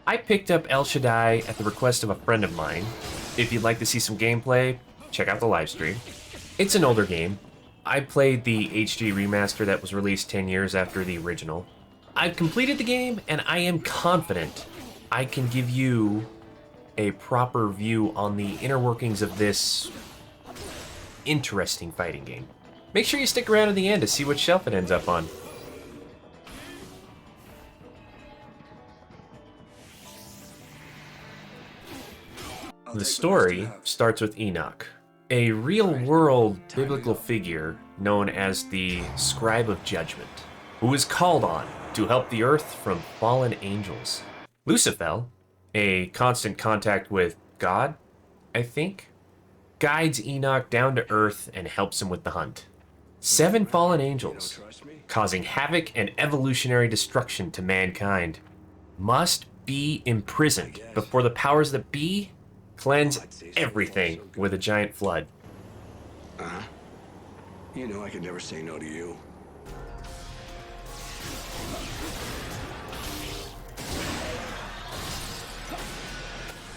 I picked up El Shaddai at the request of a friend of mine. If you'd like to see some gameplay, check out the live stream. It's an older game. I played the HD remaster that was released 10 years after the original. I've completed the game, and I am confident I can give you a proper view on the inner workings of this interesting fighting game. Make sure you stick around to the end to see what shelf it ends up on. The story starts with Enoch, a real-world biblical figure known as the Scribe of Judgment, who is called on to help the earth from fallen angels. Lucifer, a constant contact with God, I think, guides Enoch down to earth and helps him with the hunt. 7 fallen angels, causing havoc and evolutionary destruction to mankind, must be imprisoned before the powers that be cleanse everything with a giant flood. You know I could never say no to you.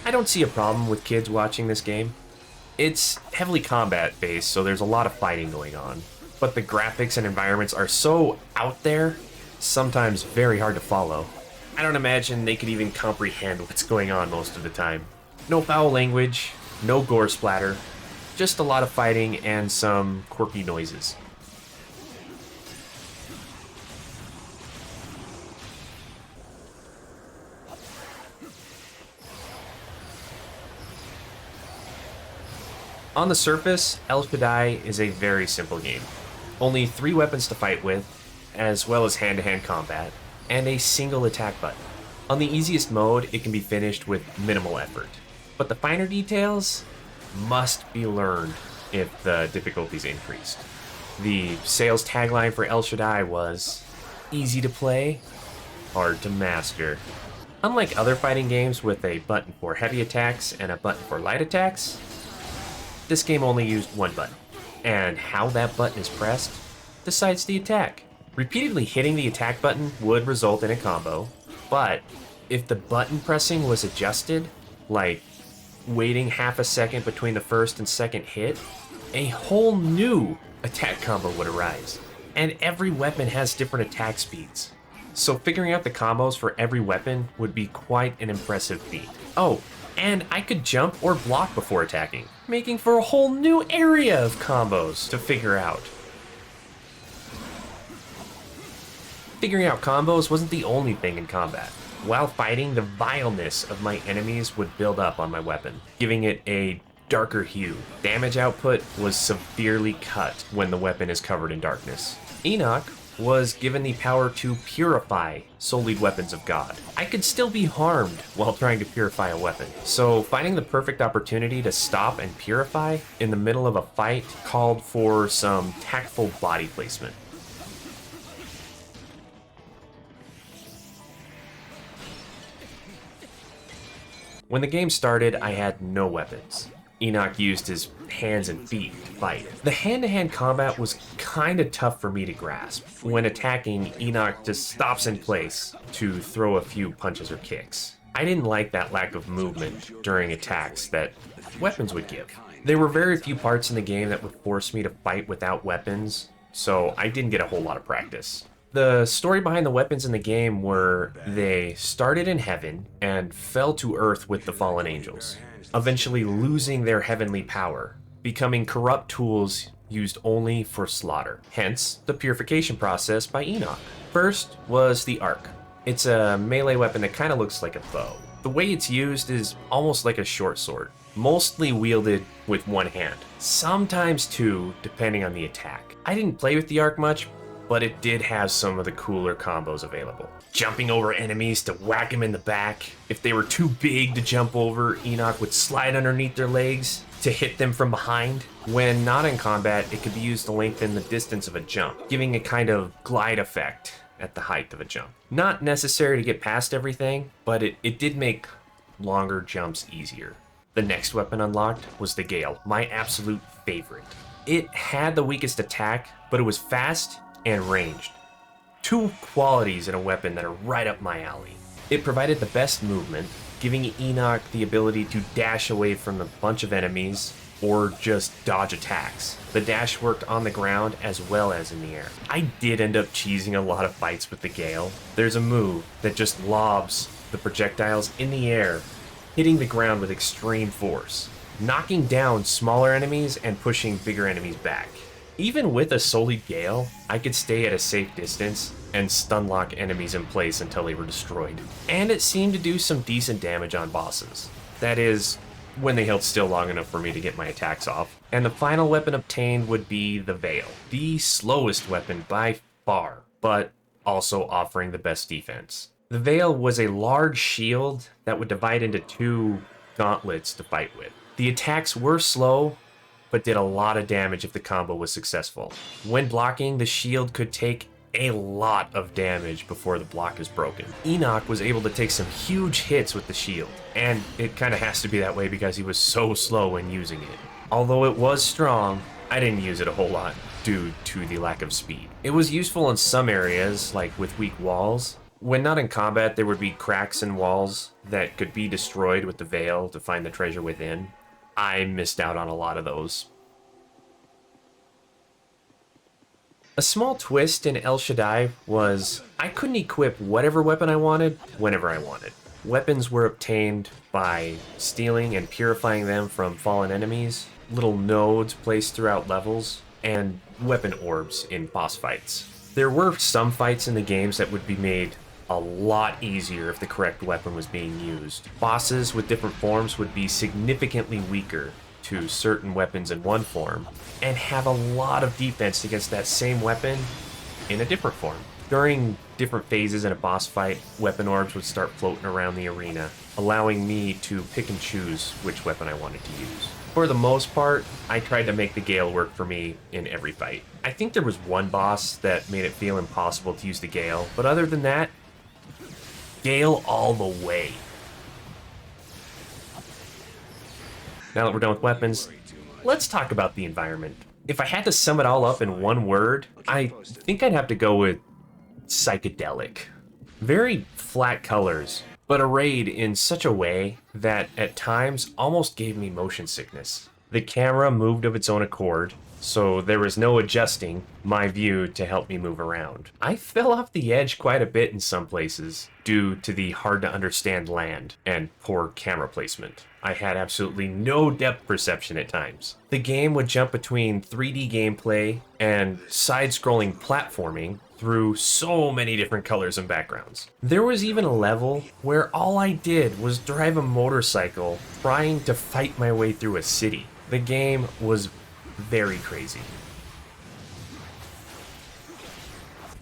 I don't see a problem with kids watching this game. It's heavily combat based, so there's a lot of fighting going on. But the graphics and environments are so out there, sometimes very hard to follow. I don't imagine they could even comprehend what's going on most of the time. No foul language, no gore splatter, just a lot of fighting and some quirky noises. On the surface, El Shaddai is a very simple game. Only 3 weapons to fight with, as well as hand-to-hand combat, and a single attack button. On the easiest mode, it can be finished with minimal effort. But the finer details must be learned if the difficulty's increased. The sales tagline for El Shaddai was, easy to play, hard to master. Unlike other fighting games with a button for heavy attacks and a button for light attacks, this game only used one button, and how that button is pressed decides the attack. Repeatedly hitting the attack button would result in a combo, but if the button pressing was adjusted, like waiting half a second between the first and second hit, a whole new attack combo would arise. And every weapon has different attack speeds. So figuring out the combos for every weapon would be quite an impressive feat. Oh, and I could jump or block before attacking, making for a whole new area of combos to figure out. Figuring out combos wasn't the only thing in combat. While fighting, the vileness of my enemies would build up on my weapon, giving it a darker hue. Damage output was severely cut when the weapon is covered in darkness. Enoch was given the power to purify soul-lead weapons of God. I could still be harmed while trying to purify a weapon, so finding the perfect opportunity to stop and purify in the middle of a fight called for some tactful body placement. When the game started, I had no weapons. Enoch used his hands and feet to fight. The hand-to-hand combat was kinda tough for me to grasp. When attacking, Enoch just stops in place to throw a few punches or kicks. I didn't like that lack of movement during attacks that weapons would give. There were very few parts in the game that would force me to fight without weapons, so I didn't get a whole lot of practice. The story behind the weapons in the game were they started in heaven and fell to earth with the fallen angels, eventually losing their heavenly power, becoming corrupt tools used only for slaughter. Hence, the purification process by Enoch. First was the Arc. It's a melee weapon that kind of looks like a bow. The way it's used is almost like a short sword, mostly wielded with one hand, sometimes two, depending on the attack. I didn't play with the Arc much, but it did have some of the cooler combos available. Jumping over enemies to whack them in the back. If they were too big to jump over, Enoch would slide underneath their legs to hit them from behind. When not in combat, it could be used to lengthen the distance of a jump, giving a kind of glide effect at the height of a jump. Not necessary to get past everything, but it did make longer jumps easier. The next weapon unlocked was the Gale, my absolute favorite. It had the weakest attack, but it was fast and ranged. Two qualities in a weapon that are right up my alley. It provided the best movement, giving Enoch the ability to dash away from a bunch of enemies or just dodge attacks. The dash worked on the ground as well as in the air. I did end up cheesing a lot of fights with the Gale. There's a move that just lobs the projectiles in the air, hitting the ground with extreme force, knocking down smaller enemies and pushing bigger enemies back. Even with a Sullied Gale, I could stay at a safe distance and stun lock enemies in place until they were destroyed. And it seemed to do some decent damage on bosses. That is, when they held still long enough for me to get my attacks off. And the final weapon obtained would be the Veil, the slowest weapon by far, but also offering the best defense. The Veil was a large shield that would divide into 2 gauntlets to fight with. The attacks were slow, but did a lot of damage if the combo was successful. When blocking, the shield could take a lot of damage before the block is broken. Enoch was able to take some huge hits with the shield, and it kind of has to be that way because he was so slow when using it. Although it was strong, I didn't use it a whole lot due to the lack of speed. It was useful in some areas, like with weak walls. When not in combat, there would be cracks in walls that could be destroyed with the Veil to find the treasure within. I missed out on a lot of those. A small twist in El Shaddai was I couldn't equip whatever weapon I wanted whenever I wanted. Weapons were obtained by stealing and purifying them from fallen enemies, little nodes placed throughout levels, and weapon orbs in boss fights. There were some fights in the games that would be made a lot easier if the correct weapon was being used. Bosses with different forms would be significantly weaker to certain weapons in one form, and have a lot of defense against that same weapon in a different form. During different phases in a boss fight, weapon orbs would start floating around the arena, allowing me to pick and choose which weapon I wanted to use. For the most part, I tried to make the Gale work for me in every fight. I think there was one boss that made it feel impossible to use the Gale, but other than that, Gale all the way. Now that we're done with weapons, let's talk about the environment. If I had to sum it all up in one word, I think I'd have to go with psychedelic. Very flat colors, but arrayed in such a way that at times almost gave me motion sickness. The camera moved of its own accord, so there was no adjusting my view to help me move around. I fell off the edge quite a bit in some places due to the hard to understand land and poor camera placement. I had absolutely no depth perception at times. The game would jump between 3D gameplay and side-scrolling platforming through so many different colors and backgrounds. There was even a level where all I did was drive a motorcycle trying to fight my way through a city. The game was very crazy.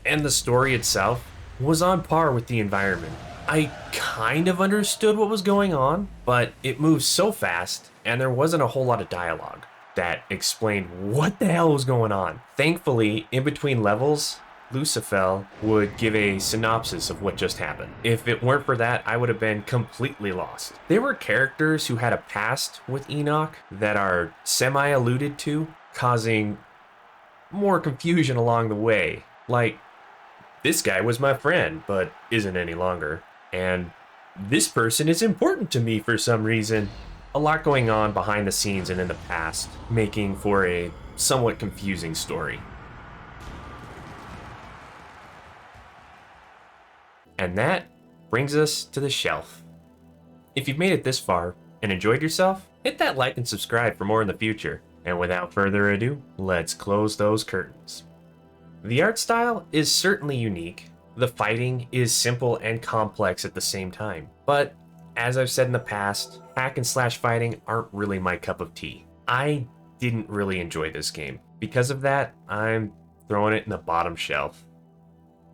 And the story itself was on par with the environment. I kind of understood what was going on, but it moved so fast and there wasn't a whole lot of dialogue that explained what the hell was going on. Thankfully, in between levels, Lucifer would give a synopsis of what just happened. If it weren't for that, I would have been completely lost. There were characters who had a past with Enoch that are semi-alluded to, causing more confusion along the way. Like, this guy was my friend, but isn't any longer. And this person is important to me for some reason. A lot going on behind the scenes and in the past, making for a somewhat confusing story. And that brings us to the shelf. If you've made it this far and enjoyed yourself, hit that like and subscribe for more in the future. And without further ado, let's close those curtains. The art style is certainly unique. The fighting is simple and complex at the same time. But as I've said in the past, hack and slash fighting aren't really my cup of tea. I didn't really enjoy this game. Because of that, I'm throwing it in the bottom shelf.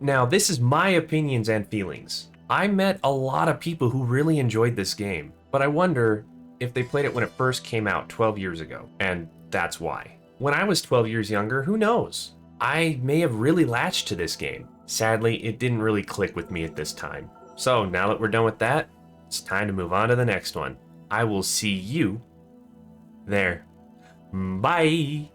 Now, this is my opinions and feelings. I met a lot of people who really enjoyed this game, but I wonder if they played it when it first came out 12 years ago, and that's why. When I was 12 years younger, who knows? I may have really latched to this game. Sadly, it didn't really click with me at this time. So now that we're done with that, it's time to move on to the next one. I will see you there. Bye!